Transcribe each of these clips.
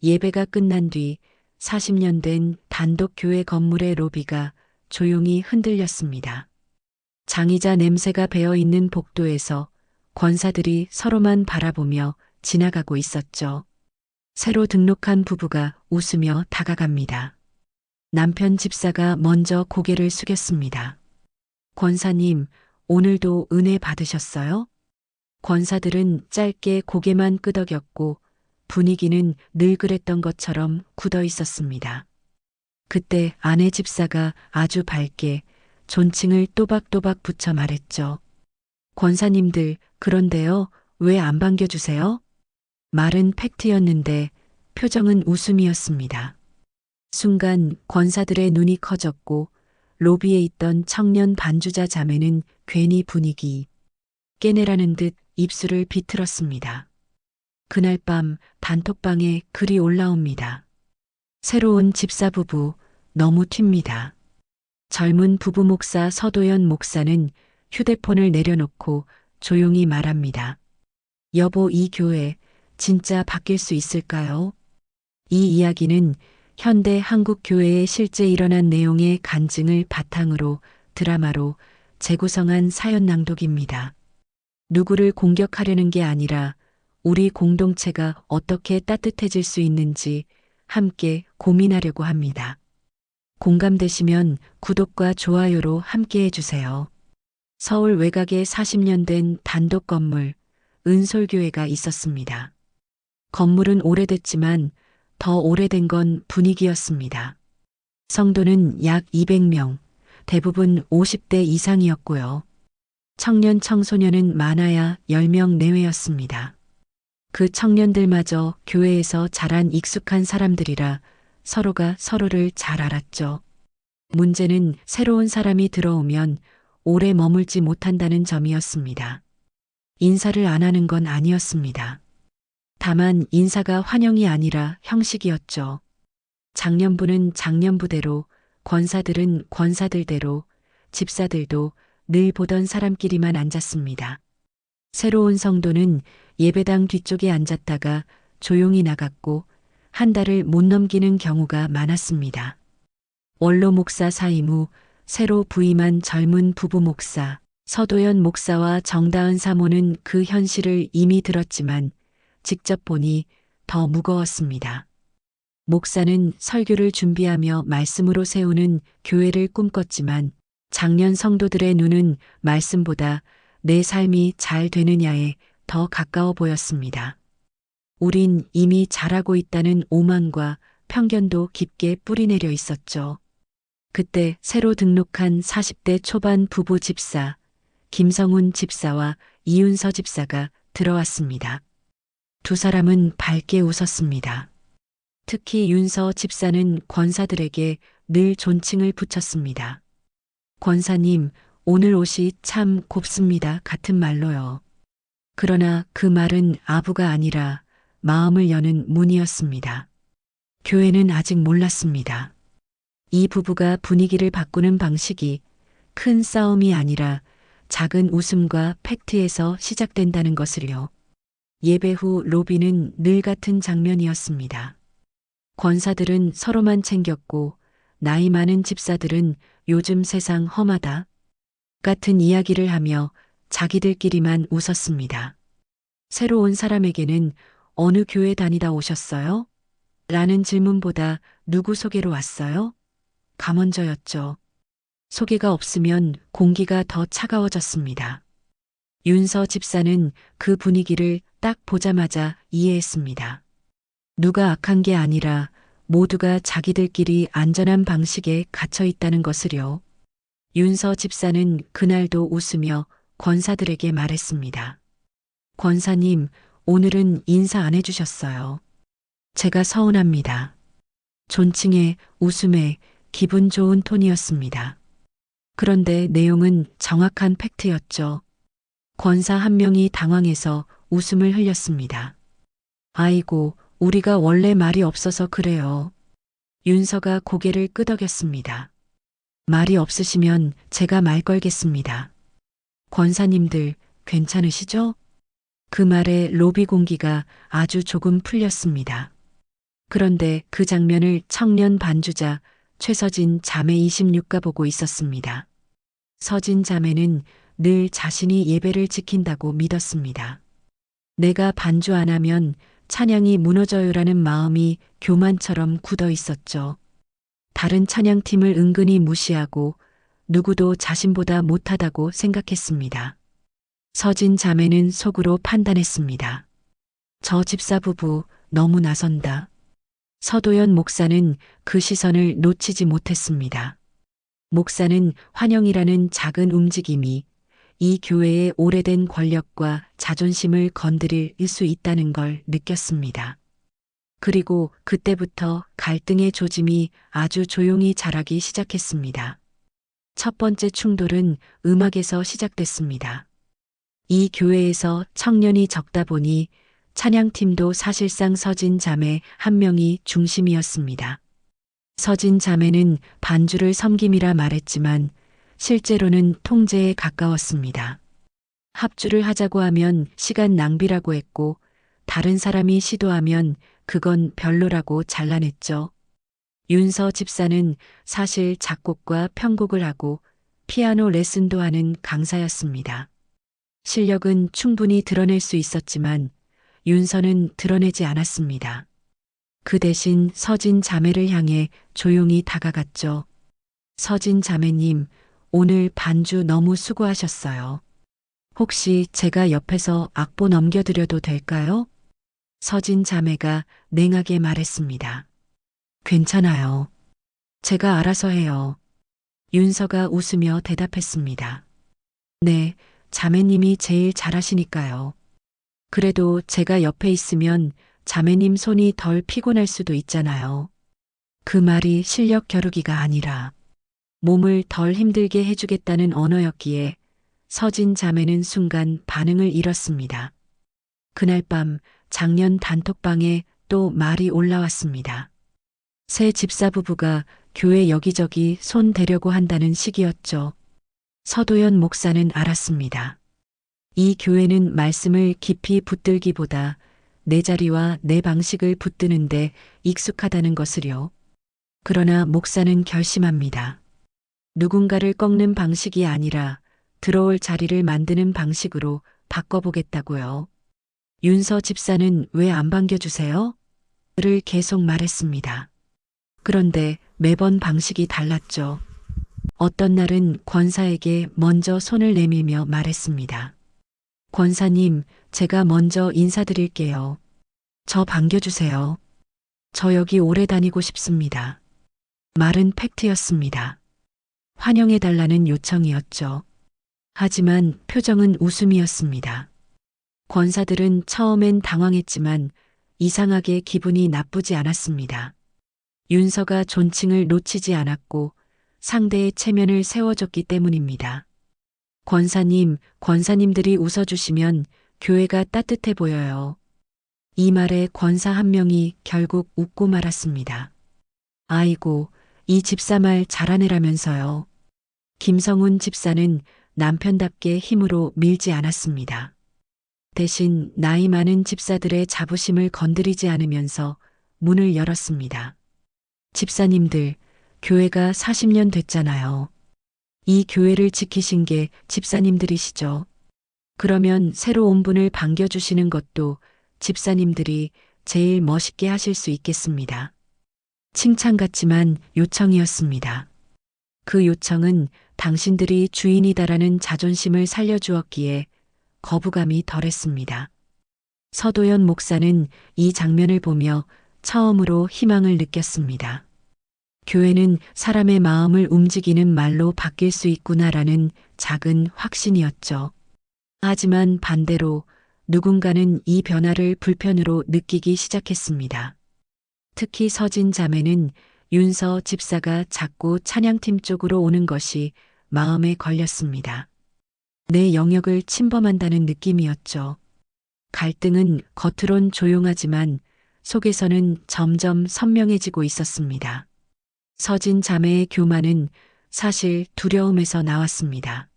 예배가 끝난 뒤 40년 된 단독 교회 건물의 로비가 조용히 흔들렸습니다. 장의자 냄새가 배어 있는 복도에서 권사들이 서로만 바라보며 지나가고 있었죠. 새로 등록한 부부가 웃으며 다가갑니다. 남편 집사가 먼저 고개를 숙였습니다. 권사님, 오늘도 은혜 받으셨어요? 권사들은 짧게 고개만 끄덕였고 분위기는 늘 그랬던 것처럼 굳어 있었습니다. 그때 아내 집사가 아주 밝게 존칭을 또박또박 붙여 말했죠. 권사님들, 그런데요, 왜 안 반겨주세요? 말은 팩트였는데 표정은 웃음이었습니다. 순간 권사들의 눈이 커졌고 로비에 있던 청년 반주자 자매는 괜히 분위기 깨내라는 듯 입술을 비틀었습니다. 그날 밤 단톡방에 글이 올라옵니다. 새로운 집사 부부 너무 튑니다. 젊은 부부 목사 서도연 목사는 휴대폰을 내려놓고 조용히 말합니다. 여보, 이 교회 진짜 바뀔 수 있을까요? 이 이야기는 현대 한국 교회에 실제 일어난 내용의 간증을 바탕으로 드라마로 재구성한 사연 낭독입니다. 누구를 공격하려는 게 아니라 우리 공동체가 어떻게 따뜻해질 수 있는지 함께 고민하려고 합니다. 공감되시면 구독과 좋아요로 함께 해주세요. 서울 외곽에 40년 된 단독 건물 은솔교회가 있었습니다. 건물은 오래됐지만 더 오래된 건 분위기였습니다. 성도는 약 200명, 대부분 50대 이상이었고요. 청년 청소년은 많아야 10명 내외였습니다. 그 청년들마저 교회에서 자란 익숙한 사람들이라 서로가 서로를 잘 알았죠. 문제는 새로운 사람이 들어오면 오래 머물지 못한다는 점이었습니다. 인사를 안 하는 건 아니었습니다. 다만 인사가 환영이 아니라 형식이었죠. 장년부는 장년부대로, 권사들은 권사들대로, 집사들도 늘 보던 사람끼리만 앉았습니다. 새로운 성도는 예배당 뒤쪽에 앉았다가 조용히 나갔고 한 달을 못 넘기는 경우가 많았습니다. 원로 목사 사임 후 새로 부임한 젊은 부부 목사, 서도연 목사와 정다은 사모는 그 현실을 이미 들었지만 직접 보니 더 무거웠습니다. 목사는 설교를 준비하며 말씀으로 세우는 교회를 꿈꿨지만 장년 성도들의 눈은 말씀보다 내 삶이 잘 되느냐에 더 가까워 보였습니다. 우린 이미 잘하고 있다는 오만과 편견도 깊게 뿌리내려 있었죠. 그때 새로 등록한 40대 초반 부부 집사, 김성훈 집사와 이윤서 집사가 들어왔습니다. 두 사람은 밝게 웃었습니다. 특히 윤서 집사는 권사들에게 늘 존칭을 붙였습니다. 권사님, 오늘 옷이 참 곱습니다. 같은 말로요. 그러나 그 말은 아부가 아니라 마음을 여는 문이었습니다. 교회는 아직 몰랐습니다. 이 부부가 분위기를 바꾸는 방식이 큰 싸움이 아니라 작은 웃음과 팩트에서 시작된다는 것을요. 예배 후 로비는 늘 같은 장면이었습니다. 권사들은 서로만 챙겼고 나이 많은 집사들은 요즘 세상 험하다 같은 이야기를 하며 자기들끼리만 웃었습니다. 새로 온 사람에게는 어느 교회 다니다 오셨어요? 라는 질문보다 누구 소개로 왔어요? 감언저였죠. 소개가 없으면 공기가 더 차가워졌습니다. 윤서 집사는 그 분위기를 딱 보자마자 이해했습니다. 누가 악한 게 아니라 모두가 자기들끼리 안전한 방식에 갇혀 있다는 것을요. 윤서 집사는 그날도 웃으며 권사들에게 말했습니다. 권사님, 오늘은 인사 안 해주셨어요. 제가 서운합니다. 존칭에 웃음에 기분 좋은 톤이었습니다. 그런데 내용은 정확한 팩트였죠. 권사 한 명이 당황해서 웃음을 흘렸습니다. 아이고, 우리가 원래 말이 없어서 그래요. 윤서가 고개를 끄덕였습니다. 말이 없으시면 제가 말 걸겠습니다. 권사님들 괜찮으시죠? 그 말에 로비 공기가 아주 조금 풀렸습니다. 그런데 그 장면을 청년 반주자 최서진 자매 26가 보고 있었습니다. 서진 자매는 늘 자신이 예배를 지킨다고 믿었습니다. 내가 반주 안 하면 찬양이 무너져요라는 마음이 교만처럼 굳어 있었죠. 다른 찬양팀을 은근히 무시하고 누구도 자신보다 못하다고 생각했습니다. 서진 자매는 속으로 판단했습니다. 저 집사 부부 너무 나선다. 서도연 목사는 그 시선을 놓치지 못했습니다. 목사는 환영이라는 작은 움직임이 이 교회의 오래된 권력과 자존심을 건드릴 수 있다는 걸 느꼈습니다. 그리고 그때부터 갈등의 조짐이 아주 조용히 자라기 시작했습니다. 첫 번째 충돌은 음악에서 시작됐습니다. 이 교회에서 청년이 적다 보니 찬양팀도 사실상 서진 자매 한 명이 중심이었습니다. 서진 자매는 반주를 섬김이라 말했지만 실제로는 통제에 가까웠습니다. 합주를 하자고 하면 시간 낭비라고 했고 다른 사람이 시도하면 그건 별로라고 잘라냈죠. 윤서 집사는 사실 작곡과 편곡을 하고 피아노 레슨도 하는 강사였습니다. 실력은 충분히 드러낼 수 있었지만 윤서는 드러내지 않았습니다. 그 대신 서진 자매를 향해 조용히 다가갔죠. 서진 자매님, 오늘 반주 너무 수고하셨어요. 혹시 제가 옆에서 악보 넘겨드려도 될까요? 서진 자매가 냉하게 말했습니다. 괜찮아요. 제가 알아서 해요. 윤서가 웃으며 대답했습니다. 네, 자매님이 제일 잘하시니까요. 그래도 제가 옆에 있으면 자매님 손이 덜 피곤할 수도 있잖아요. 그 말이 실력 겨루기가 아니라 몸을 덜 힘들게 해주겠다는 언어였기에 서진 자매는 순간 반응을 잃었습니다. 그날 밤 작년 단톡방에 또 말이 올라왔습니다. 새 집사 부부가 교회 여기저기 손 대려고 한다는 시기였죠. 서도연 목사는 알았습니다. 이 교회는 말씀을 깊이 붙들기보다 내 자리와 내 방식을 붙드는데 익숙하다는 것을요. 그러나 목사는 결심합니다. 누군가를 꺾는 방식이 아니라 들어올 자리를 만드는 방식으로 바꿔보겠다고요. 윤서 집사는 왜 안 반겨주세요? 를 계속 말했습니다. 그런데 매번 방식이 달랐죠. 어떤 날은 권사에게 먼저 손을 내밀며 말했습니다. 권사님, 제가 먼저 인사드릴게요. 저 반겨주세요. 저 여기 오래 다니고 싶습니다. 말은 팩트였습니다. 환영해달라는 요청이었죠. 하지만 표정은 웃음이었습니다. 권사들은 처음엔 당황했지만 이상하게 기분이 나쁘지 않았습니다. 윤서가 존칭을 놓치지 않았고 상대의 체면을 세워줬기 때문입니다. 권사님, 권사님들이 웃어주시면 교회가 따뜻해 보여요. 이 말에 권사 한 명이 결국 웃고 말았습니다. 아이고, 이 집사 말 잘하네라면서요. 김성훈 집사는 남편답게 힘으로 밀지 않았습니다. 대신 나이 많은 집사들의 자부심을 건드리지 않으면서 문을 열었습니다. 집사님들, 교회가 40년 됐잖아요. 이 교회를 지키신 게 집사님들이시죠. 그러면 새로 온 분을 반겨주시는 것도 집사님들이 제일 멋있게 하실 수 있겠습니다. 칭찬 같지만 요청이었습니다. 그 요청은 당신들이 주인이다라는 자존심을 살려주었기에 거부감이 덜했습니다. 서도연 목사는 이 장면을 보며 처음으로 희망을 느꼈습니다. 교회는 사람의 마음을 움직이는 말로 바뀔 수 있구나라는 작은 확신이었죠. 하지만 반대로 누군가는 이 변화를 불편으로 느끼기 시작했습니다. 특히 서진 자매는 윤서 집사가 자꾸 찬양팀 쪽으로 오는 것이 마음에 걸렸습니다. 내 영역을 침범한다는 느낌이었죠. 갈등은 겉으론 조용하지만 속에서는 점점 선명해지고 있었습니다. 서진 자매의 교만은 사실 두려움에서 나왔습니다.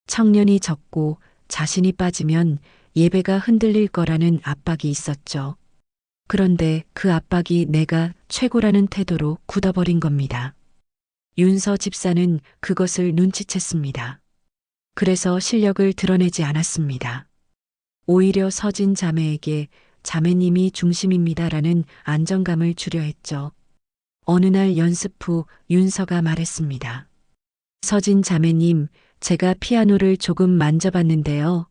청년이 적고 자신이 빠지면 예배가 흔들릴 거라는 압박이 있었죠. 그런데 그 압박이 내가 최고라는 태도로 굳어버린 겁니다. 윤서 집사는 그것을 눈치챘습니다. 그래서 실력을 드러내지 않았습니다. 오히려 서진 자매에게 자매님이 중심입니다라는 안정감을 주려 했죠. 어느 날 연습 후 윤서가 말했습니다. 서진 자매님, 제가 피아노를 조금 만져봤는데요.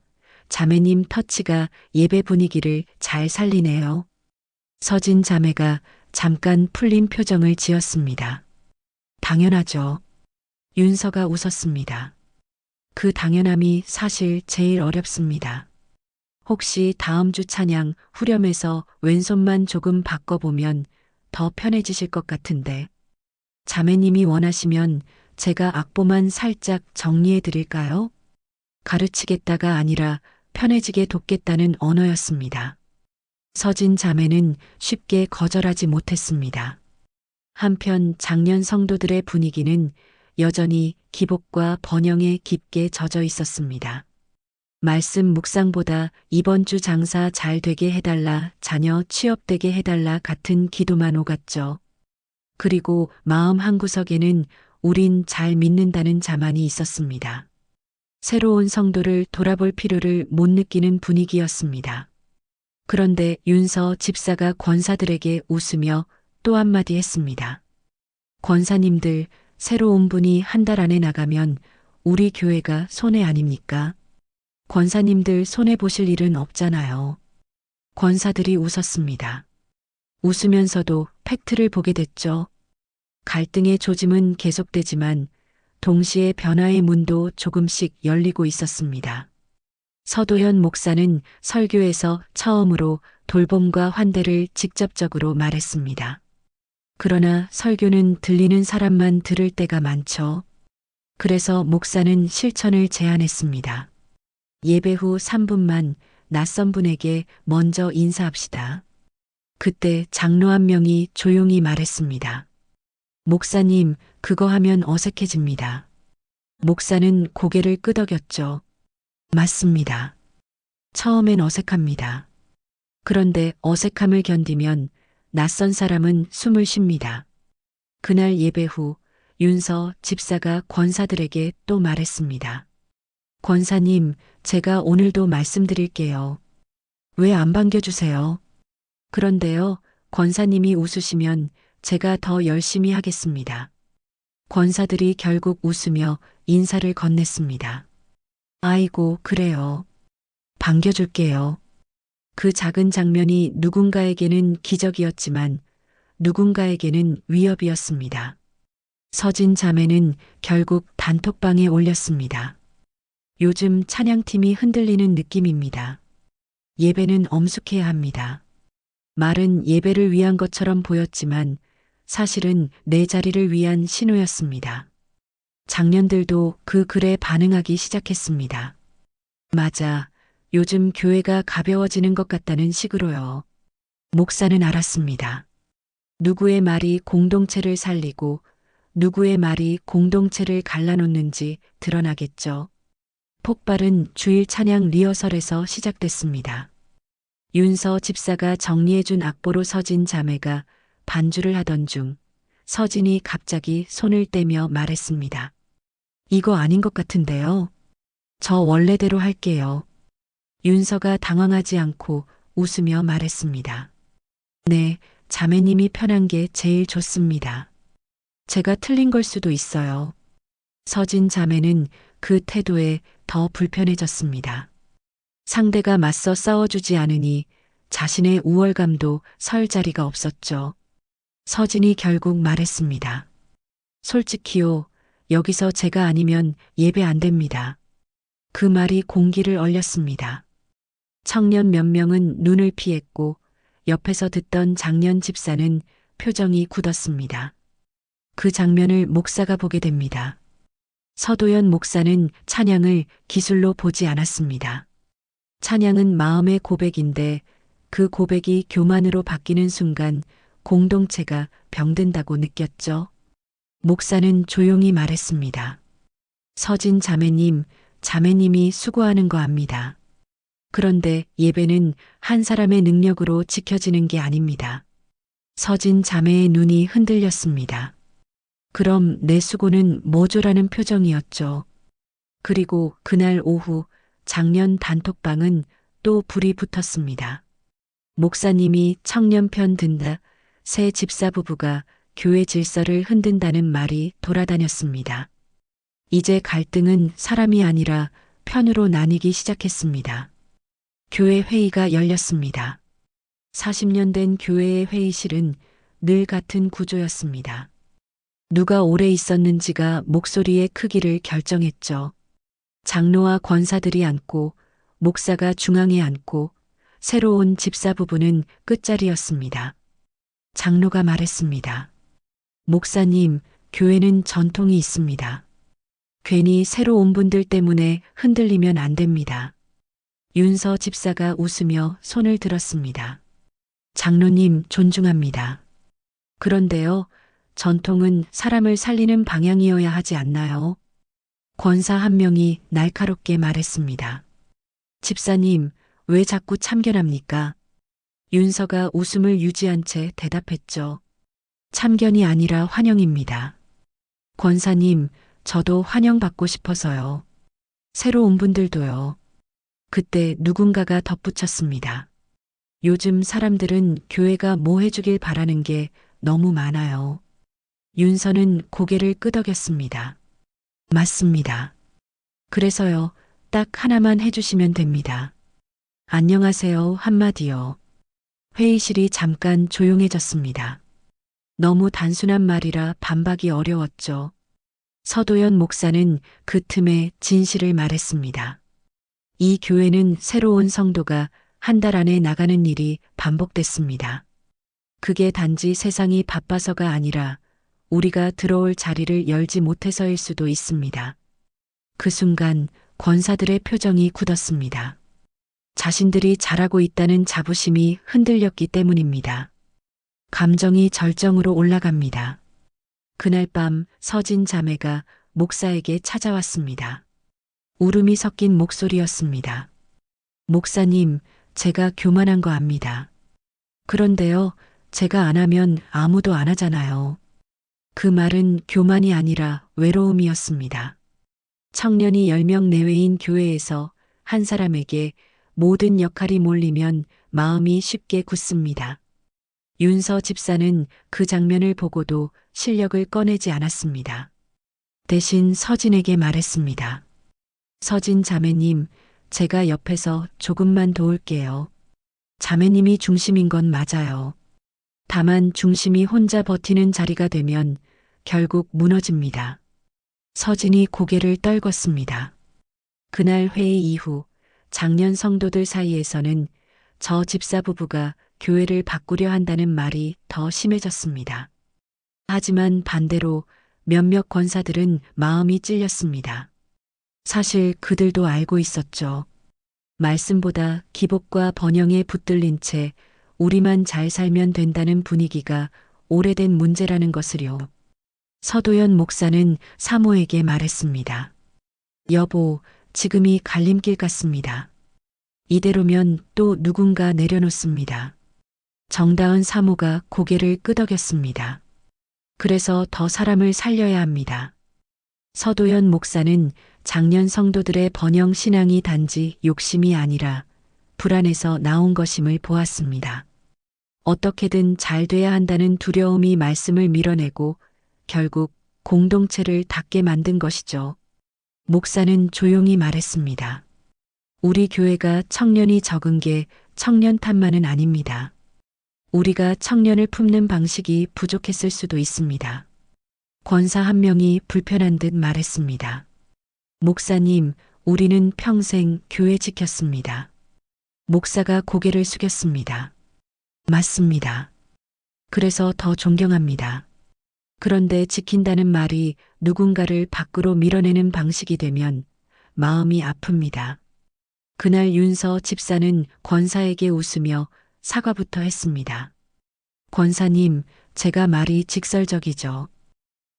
자매님 터치가 예배 분위기를 잘 살리네요. 서진 자매가 잠깐 풀린 표정을 지었습니다. 당연하죠. 윤서가 웃었습니다. 그 당연함이 사실 제일 어렵습니다. 혹시 다음 주 찬양 후렴에서 왼손만 조금 바꿔보면 더 편해지실 것 같은데. 자매님이 원하시면 제가 악보만 살짝 정리해 드릴까요? 가르치겠다가 아니라 편해지게 돕겠다는 언어였습니다. 서진 자매는 쉽게 거절하지 못했습니다. 한편 작년 성도들의 분위기는 여전히 기복과 번영에 깊게 젖어 있었습니다. 말씀 묵상보다 이번 주 장사 잘 되게 해달라, 자녀 취업되게 해달라 같은 기도만 오갔죠. 그리고 마음 한구석에는 우린 잘 믿는다는 자만이 있었습니다. 새로운 성도를 돌아볼 필요를 못 느끼는 분위기였습니다. 그런데 윤서 집사가 권사들에게 웃으며 또 한마디 했습니다. 권사님들, 새로운 분이 한 달 안에 나가면 우리 교회가 손해 아닙니까? 권사님들 손해 보실 일은 없잖아요. 권사들이 웃었습니다. 웃으면서도 팩트를 보게 됐죠. 갈등의 조짐은 계속되지만 동시에 변화의 문도 조금씩 열리고 있었습니다. 서도현 목사는 설교에서 처음으로 돌봄과 환대를 직접적으로 말했습니다. 그러나 설교는 들리는 사람만 들을 때가 많죠. 그래서 목사는 실천을 제안했습니다. 예배 후 3분만 낯선 분에게 먼저 인사합시다. 그때 장로 한 명이 조용히 말했습니다. 목사님, 그거 하면 어색해집니다. 목사는 고개를 끄덕였죠. 맞습니다. 처음엔 어색합니다. 그런데 어색함을 견디면 낯선 사람은 숨을 쉽니다. 그날 예배 후 윤서 집사가 권사들에게 또 말했습니다. 권사님, 제가 오늘도 말씀드릴게요. 왜 안 반겨주세요? 그런데요, 권사님이 웃으시면 제가 더 열심히 하겠습니다. 권사들이 결국 웃으며 인사를 건넸습니다. 아이고, 그래요. 반겨줄게요. 그 작은 장면이 누군가에게는 기적이었지만 누군가에게는 위협이었습니다. 서진 자매는 결국 단톡방에 올렸습니다. 요즘 찬양팀이 흔들리는 느낌입니다. 예배는 엄숙해야 합니다. 말은 예배를 위한 것처럼 보였지만 사실은 내 자리를 위한 신호였습니다. 장년들도 그 글에 반응하기 시작했습니다. 맞아. 요즘 교회가 가벼워지는 것 같다는 식으로요. 목사는 알았습니다. 누구의 말이 공동체를 살리고 누구의 말이 공동체를 갈라놓는지 드러나겠죠. 폭발은 주일 찬양 리허설에서 시작됐습니다. 윤서 집사가 정리해준 악보로 서진 자매가 반주를 하던 중 서진이 갑자기 손을 떼며 말했습니다. 이거 아닌 것 같은데요. 저 원래대로 할게요. 윤서가 당황하지 않고 웃으며 말했습니다. 네, 자매님이 편한 게 제일 좋습니다. 제가 틀린 걸 수도 있어요. 서진 자매는 그 태도에 더 불편해졌습니다. 상대가 맞서 싸워주지 않으니 자신의 우월감도 설 자리가 없었죠. 서진이 결국 말했습니다. 솔직히요, 여기서 제가 아니면 예배 안 됩니다. 그 말이 공기를 얼렸습니다. 청년 몇 명은 눈을 피했고 옆에서 듣던 장년 집사는 표정이 굳었습니다. 그 장면을 목사가 보게 됩니다. 서도현 목사는 찬양을 기술로 보지 않았습니다. 찬양은 마음의 고백인데 그 고백이 교만으로 바뀌는 순간 공동체가 병든다고 느꼈죠. 목사는 조용히 말했습니다. 서진 자매님, 자매님이 수고하는 거 압니다. 그런데 예배는 한 사람의 능력으로 지켜지는 게 아닙니다. 서진 자매의 눈이 흔들렸습니다. 그럼 내 수고는 뭐죠라는 표정이었죠. 그리고 그날 오후 작년 단톡방은 또 불이 붙었습니다. 목사님이 청년편 든다. 새 집사 부부가 교회 질서를 흔든다는 말이 돌아다녔습니다. 이제 갈등은 사람이 아니라 편으로 나뉘기 시작했습니다. 교회 회의가 열렸습니다. 40년 된 교회의 회의실은 늘 같은 구조였습니다. 누가 오래 있었는지가 목소리의 크기를 결정했죠. 장로와 권사들이 앉고 목사가 중앙에 앉고 새로운 집사 부부는 끝자리였습니다. 장로가 말했습니다. 목사님, 교회는 전통이 있습니다. 괜히 새로 온 분들 때문에 흔들리면 안 됩니다. 윤서 집사가 웃으며 손을 들었습니다. 장로님 존중합니다. 그런데요, 전통은 사람을 살리는 방향이어야 하지 않나요? 권사 한 명이 날카롭게 말했습니다. 집사님, 왜 자꾸 참견합니까? 윤서가 웃음을 유지한 채 대답했죠. 참견이 아니라 환영입니다. 권사님, 저도 환영받고 싶어서요. 새로 온 분들도요. 그때 누군가가 덧붙였습니다. 요즘 사람들은 교회가 뭐 해주길 바라는 게 너무 많아요. 윤서는 고개를 끄덕였습니다. 맞습니다. 그래서요, 딱 하나만 해주시면 됩니다. 안녕하세요 한마디요. 회의실이 잠깐 조용해졌습니다. 너무 단순한 말이라 반박이 어려웠죠. 서도연 목사는 그 틈에 진실을 말했습니다. 이 교회는 새로운 성도가 한 달 안에 나가는 일이 반복됐습니다. 그게 단지 세상이 바빠서가 아니라 우리가 들어올 자리를 열지 못해서일 수도 있습니다. 그 순간 권사들의 표정이 굳었습니다. 자신들이 잘하고 있다는 자부심이 흔들렸기 때문입니다. 감정이 절정으로 올라갑니다. 그날 밤 서진 자매가 목사에게 찾아왔습니다. 울음이 섞인 목소리였습니다. 목사님, 제가 교만한 거 압니다. 그런데요, 제가 안 하면 아무도 안 하잖아요. 그 말은 교만이 아니라 외로움이었습니다. 청년이 10명 내외인 교회에서 한 사람에게 모든 역할이 몰리면 마음이 쉽게 굳습니다. 윤서 집사는 그 장면을 보고도 실력을 꺼내지 않았습니다. 대신 서진에게 말했습니다. 서진 자매님, 제가 옆에서 조금만 도울게요. 자매님이 중심인 건 맞아요. 다만 중심이 혼자 버티는 자리가 되면 결국 무너집니다. 서진이 고개를 떨궜습니다. 그날 회의 이후 장년 성도들 사이에서는 저 집사 부부가 교회를 바꾸려 한다는 말이 더 심해졌습니다. 하지만 반대로 몇몇 권사들은 마음이 찔렸습니다. 사실 그들도 알고 있었죠. 말씀보다 기복과 번영에 붙들린 채 우리만 잘 살면 된다는 분위기가 오래된 문제라는 것을요. 서도연 목사는 사모에게 말했습니다. 여보, 지금이 갈림길 같습니다. 이대로면 또 누군가 내려놓습니다. 정다은 사모가 고개를 끄덕였습니다. 그래서 더 사람을 살려야 합니다. 서도연 목사는 장년 성도들의 번영 신앙이 단지 욕심이 아니라 불안에서 나온 것임을 보았습니다. 어떻게든 잘 돼야 한다는 두려움이 말씀을 밀어내고 결국 공동체를 닿게 만든 것이죠. 목사는 조용히 말했습니다. 우리 교회가 청년이 적은 게 청년 탓만은 아닙니다. 우리가 청년을 품는 방식이 부족했을 수도 있습니다. 권사 한 명이 불편한 듯 말했습니다. 목사님, 우리는 평생 교회 지켰습니다. 목사가 고개를 숙였습니다. 맞습니다. 그래서 더 존경합니다. 그런데 지킨다는 말이 누군가를 밖으로 밀어내는 방식이 되면 마음이 아픕니다. 그날 윤서 집사는 권사에게 웃으며 사과부터 했습니다. 권사님, 제가 말이 직설적이죠.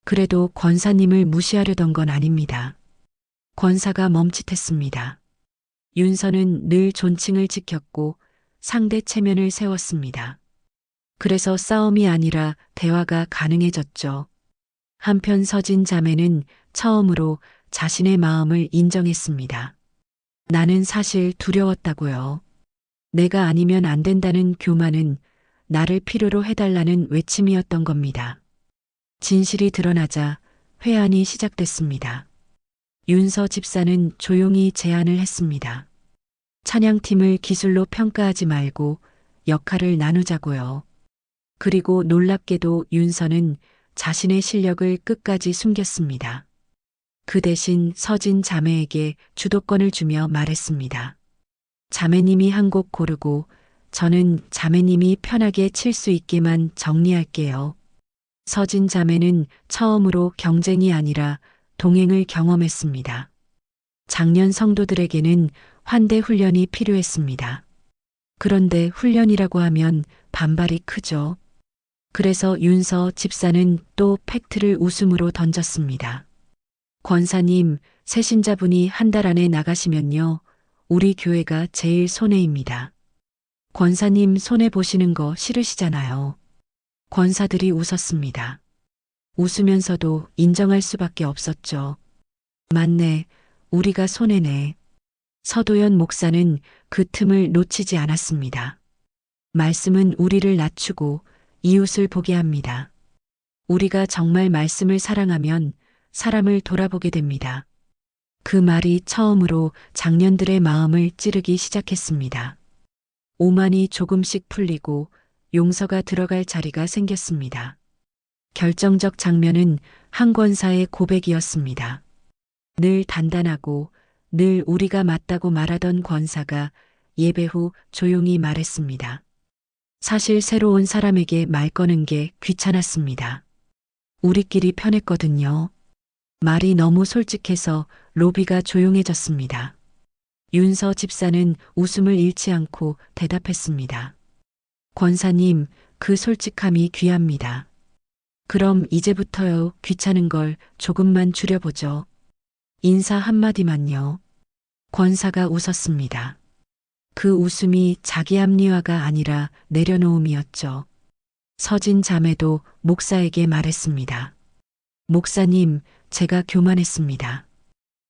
그래도 권사님을 무시하려던 건 아닙니다. 권사가 멈칫했습니다. 윤서는 늘 존칭을 지켰고 상대 체면을 세웠습니다. 그래서 싸움이 아니라 대화가 가능해졌죠. 한편 서진 자매는 처음으로 자신의 마음을 인정했습니다. 나는 사실 두려웠다고요. 내가 아니면 안 된다는 교만은 나를 필요로 해달라는 외침이었던 겁니다. 진실이 드러나자 회한이 시작됐습니다. 윤서 집사는 조용히 제안을 했습니다. 찬양팀을 기술로 평가하지 말고 역할을 나누자고요. 그리고 놀랍게도 윤서는 자신의 실력을 끝까지 숨겼습니다. 그 대신 서진 자매에게 주도권을 주며 말했습니다. 자매님이 한 곡 고르고 저는 자매님이 편하게 칠 수 있게만 정리할게요. 서진 자매는 처음으로 경쟁이 아니라 동행을 경험했습니다. 작년 성도들에게는 환대 훈련이 필요했습니다. 그런데 훈련이라고 하면 반발이 크죠. 그래서 윤서 집사는 또 팩트를 웃음으로 던졌습니다. 권사님, 새 신자분이 한 달 안에 나가시면요. 우리 교회가 제일 손해입니다. 권사님 손해 보시는 거 싫으시잖아요. 권사들이 웃었습니다. 웃으면서도 인정할 수밖에 없었죠. 맞네, 우리가 손해네. 서도연 목사는 그 틈을 놓치지 않았습니다. 말씀은 우리를 낮추고 이웃을 보게 합니다. 우리가 정말 말씀을 사랑하면 사람을 돌아보게 됩니다. 그 말이 처음으로 장년들의 마음을 찌르기 시작했습니다. 오만이 조금씩 풀리고 용서가 들어갈 자리가 생겼습니다. 결정적 장면은 한 권사의 고백이었습니다. 늘 단단하고 늘 우리가 맞다고 말하던 권사가 예배 후 조용히 말했습니다. 사실 새로운 사람에게 말 거는 게 귀찮았습니다. 우리끼리 편했거든요. 말이 너무 솔직해서 로비가 조용해졌습니다. 윤서 집사는 웃음을 잃지 않고 대답했습니다. 권사님, 그 솔직함이 귀합니다. 그럼 이제부터요, 귀찮은 걸 조금만 줄여보죠. 인사 한마디만요. 권사가 웃었습니다. 그 웃음이 자기 합리화가 아니라 내려놓음이었죠. 서진 자매도 목사에게 말했습니다. 목사님, 제가 교만했습니다.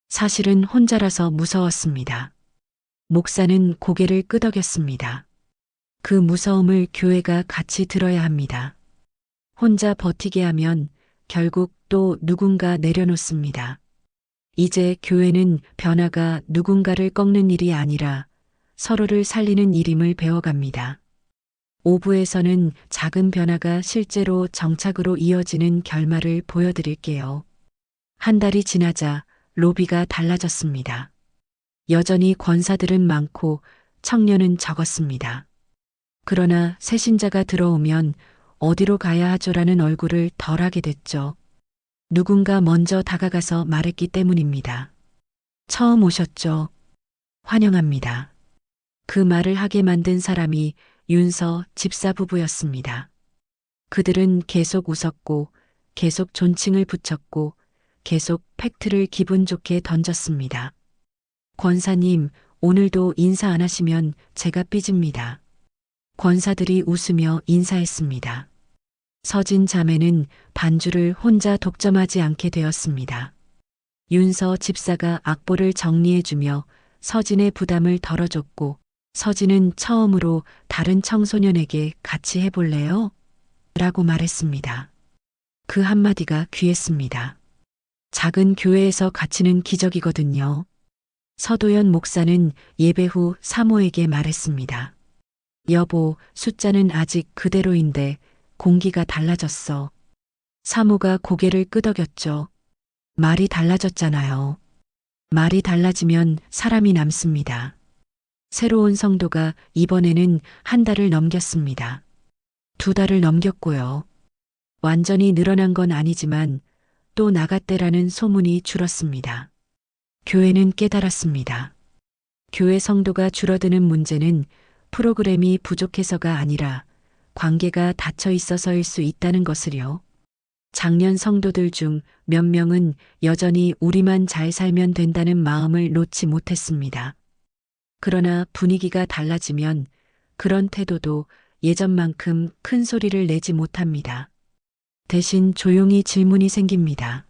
사실은 혼자라서 무서웠습니다. 목사는 고개를 끄덕였습니다. 그 무서움을 교회가 같이 들어야 합니다. 혼자 버티게 하면 결국 또 누군가 내려놓습니다. 이제 교회는 변화가 누군가를 꺾는 일이 아니라 서로를 살리는 일임을 배워갑니다. 5부에서는 작은 변화가 실제로 정착으로 이어지는 결말을 보여드릴게요. 한 달이 지나자 로비가 달라졌습니다. 여전히 권사들은 많고 청년은 적었습니다. 그러나 새 신자가 들어오면 어디로 가야 하죠라는 얼굴을 덜하게 됐죠. 누군가 먼저 다가가서 말했기 때문입니다. 처음 오셨죠? 환영합니다. 그 말을 하게 만든 사람이 윤서 집사 부부였습니다. 그들은 계속 웃었고 계속 존칭을 붙였고 계속 팩트를 기분 좋게 던졌습니다. 권사님, 오늘도 인사 안 하시면 제가 삐집니다. 권사들이 웃으며 인사했습니다. 서진 자매는 반주를 혼자 독점하지 않게 되었습니다. 윤서 집사가 악보를 정리해주며 서진의 부담을 덜어줬고 서진은 처음으로 다른 청소년에게 같이 해볼래요? 라고 말했습니다. 그 한마디가 귀했습니다. 작은 교회에서 갇히는 기적이거든요. 서도연 목사는 예배 후 사모에게 말했습니다. 여보, 숫자는 아직 그대로인데 공기가 달라졌어. 사모가 고개를 끄덕였죠. 말이 달라졌잖아요. 말이 달라지면 사람이 남습니다. 새로운 성도가 이번에는 한 달을 넘겼습니다. 2달을 넘겼고요. 완전히 늘어난 건 아니지만 또 나갔대라는 소문이 줄었습니다. 교회는 깨달았습니다. 교회 성도가 줄어드는 문제는 프로그램이 부족해서가 아니라 관계가 닫혀 있어서일 수 있다는 것을요. 작년 성도들 중 몇 명은 여전히 우리만 잘 살면 된다는 마음을 놓지 못했습니다. 그러나 분위기가 달라지면 그런 태도도 예전만큼 큰 소리를 내지 못합니다. 대신 조용히 질문이 생깁니다.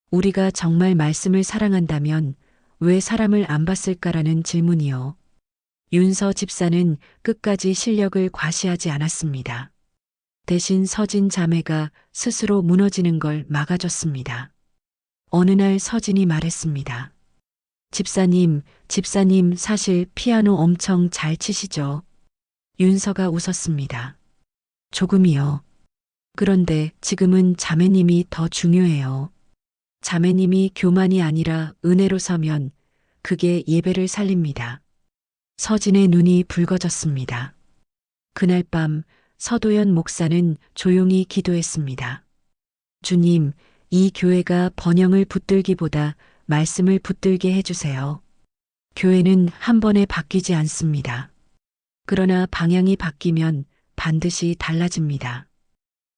우리가 정말 말씀을 사랑한다면 왜 사람을 안 봤을까라는 질문이요. 윤서 집사는 끝까지 실력을 과시하지 않았습니다. 대신 서진 자매가 스스로 무너지는 걸 막아줬습니다. 어느 날 서진이 말했습니다. 집사님 사실 피아노 엄청 잘 치시죠? 윤서가 웃었습니다. 조금이요. 그런데 지금은 자매님이 더 중요해요. 자매님이 교만이 아니라 은혜로 서면 그게 예배를 살립니다. 서진의 눈이 붉어졌습니다. 그날 밤 서도연 목사는 조용히 기도했습니다. 주님, 이 교회가 번영을 붙들기보다 말씀을 붙들게 해주세요. 교회는 한 번에 바뀌지 않습니다. 그러나 방향이 바뀌면 반드시 달라집니다.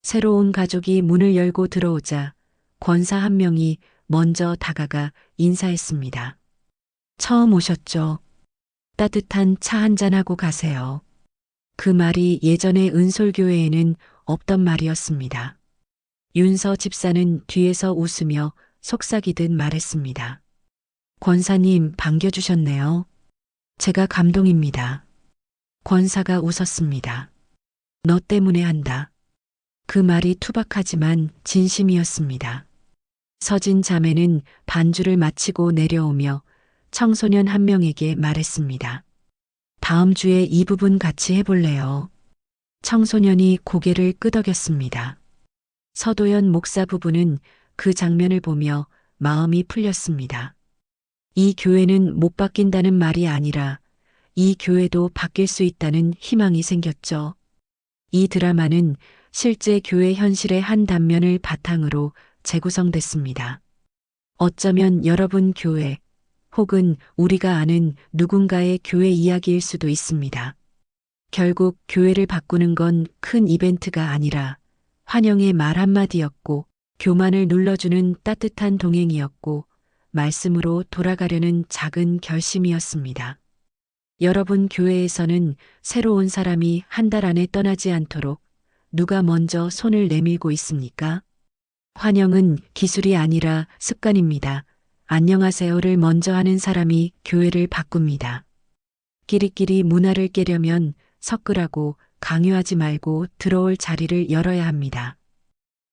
새로운 가족이 문을 열고 들어오자 권사 한 명이 먼저 다가가 인사했습니다. 처음 오셨죠? 따뜻한 차 한잔하고 가세요. 그 말이 예전의 은솔교회에는 없던 말이었습니다. 윤서 집사는 뒤에서 웃으며 속삭이듯 말했습니다. 권사님 반겨주셨네요. 제가 감동입니다. 권사가 웃었습니다. 너 때문에 한다. 그 말이 투박하지만 진심이었습니다. 서진 자매는 반주를 마치고 내려오며 청소년 한 명에게 말했습니다. 다음 주에 이 부분 같이 해볼래요. 청소년이 고개를 끄덕였습니다. 서도연 목사 부부는 그 장면을 보며 마음이 풀렸습니다. 이 교회는 못 바뀐다는 말이 아니라 이 교회도 바뀔 수 있다는 희망이 생겼죠. 이 드라마는 실제 교회 현실의 한 단면을 바탕으로 재구성됐습니다. 어쩌면 여러분 교회 혹은 우리가 아는 누군가의 교회 이야기일 수도 있습니다. 결국 교회를 바꾸는 건 큰 이벤트가 아니라 환영의 말 한마디였고 교만을 눌러주는 따뜻한 동행이었고 말씀으로 돌아가려는 작은 결심이었습니다. 여러분 교회에서는 새로운 사람이 한 달 안에 떠나지 않도록 누가 먼저 손을 내밀고 있습니까? 환영은 기술이 아니라 습관입니다. 안녕하세요를 먼저 하는 사람이 교회를 바꿉니다. 끼리끼리 문화를 깨려면 섞으라고 강요하지 말고 들어올 자리를 열어야 합니다.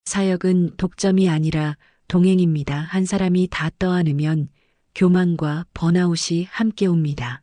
사역은 독점이 아니라 동행입니다. 한 사람이 다 떠안으면 교만과 번아웃이 함께 옵니다.